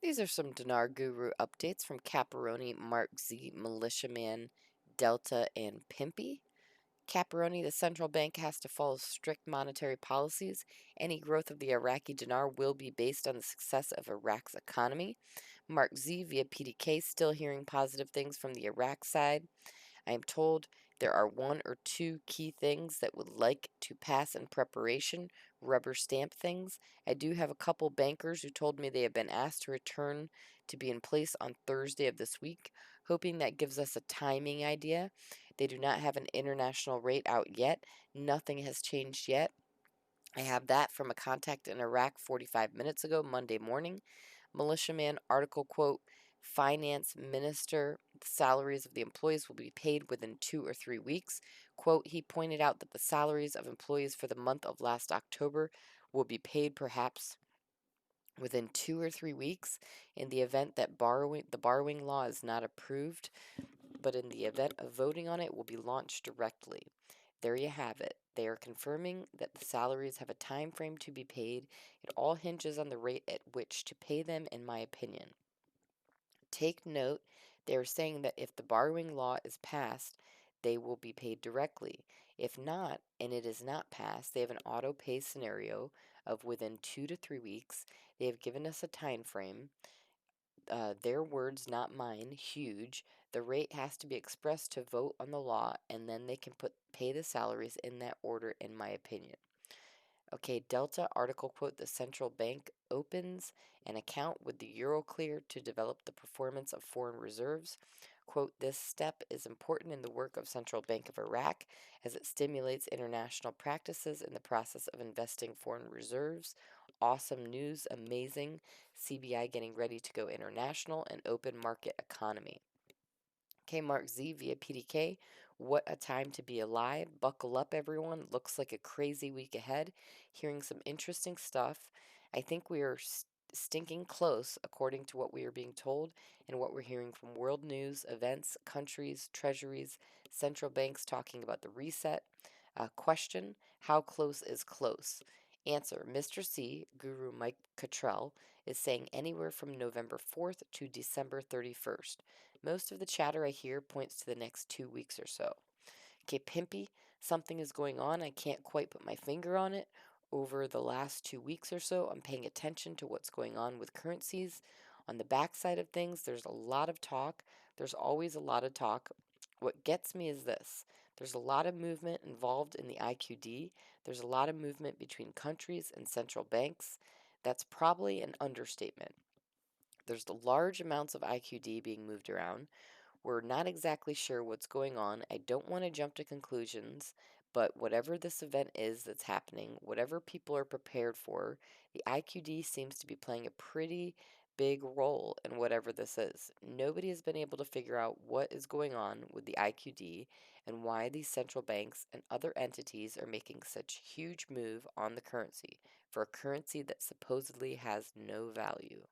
These are some Dinar Guru updates from Kaperoni, MarkZ, Militiaman, Delta, and Pimpy. Kaperoni, the central bank has to follow strict monetary policies. Any growth of the Iraqi dinar will be based on the success of Iraq's economy. MarkZ via PDK, still hearing positive things from the Iraq side. I am told there are one or two key things that would like to pass in preparation, rubber stamp things. I do have a couple bankers who told me they have been asked to return to be in place on Thursday of this week, hoping that gives us a timing idea. They do not have an international rate out yet. Nothing has changed yet. I have that from a contact in Iraq 45 minutes ago, Monday morning. Militiaman article quote, Finance Minister, the salaries of the employees will be paid within 2 or 3 weeks. Quote, he pointed out that the salaries of employees for the month of last October will be paid perhaps within 2 or 3 weeks in the event that the borrowing law is not approved, but in the event of voting on it will be launched directly. There you have it. They are confirming that the salaries have a time frame to be paid. It all hinges on the rate at which to pay them, in my opinion. Take note, they are saying that if the borrowing law is passed, they will be paid directly. If not, and it is not passed, they have an auto pay scenario of within 2 to 3 weeks. They have given us a time frame. Their words, not mine, huge. The rate has to be expressed to vote on the law, and then they can pay the salaries in that order, in my opinion. Okay, Delta article quote, the central bank opens an account with the Euroclear to develop the performance of foreign reserves. Quote, this step is important in the work of Central Bank of Iraq as it stimulates international practices in the process of investing foreign reserves. Awesome news, amazing. CBI getting ready to go international and open market economy. Okay, MarkZ via PDK. What a time to be alive. Buckle up, everyone. Looks like a crazy week ahead. Hearing some interesting stuff. I think we are stinking close, according to what we are being told and what we're hearing from world news, events, countries, treasuries, central banks talking about the reset. Question, how close is close? Answer, Mr. C, Guru Mike Cottrell, is saying anywhere from November 4th to December 31st. Most of the chatter I hear points to the next 2 weeks or so. Okay, Pimpy, something is going on. I can't quite put my finger on it. Over the last 2 weeks or so, I'm paying attention to what's going on with currencies. On the backside of things, there's a lot of talk. There's always a lot of talk. What gets me is this. There's a lot of movement involved in the IQD. There's a lot of movement between countries and central banks. That's probably an understatement. There's large amounts of IQD being moved around. We're not exactly sure what's going on. I don't want to jump to conclusions, but whatever this event is that's happening, whatever people are prepared for, the IQD seems to be playing a pretty big role in whatever this is. Nobody has been able to figure out what is going on with the IQD and why these central banks and other entities are making such huge move on the currency for a currency that supposedly has no value.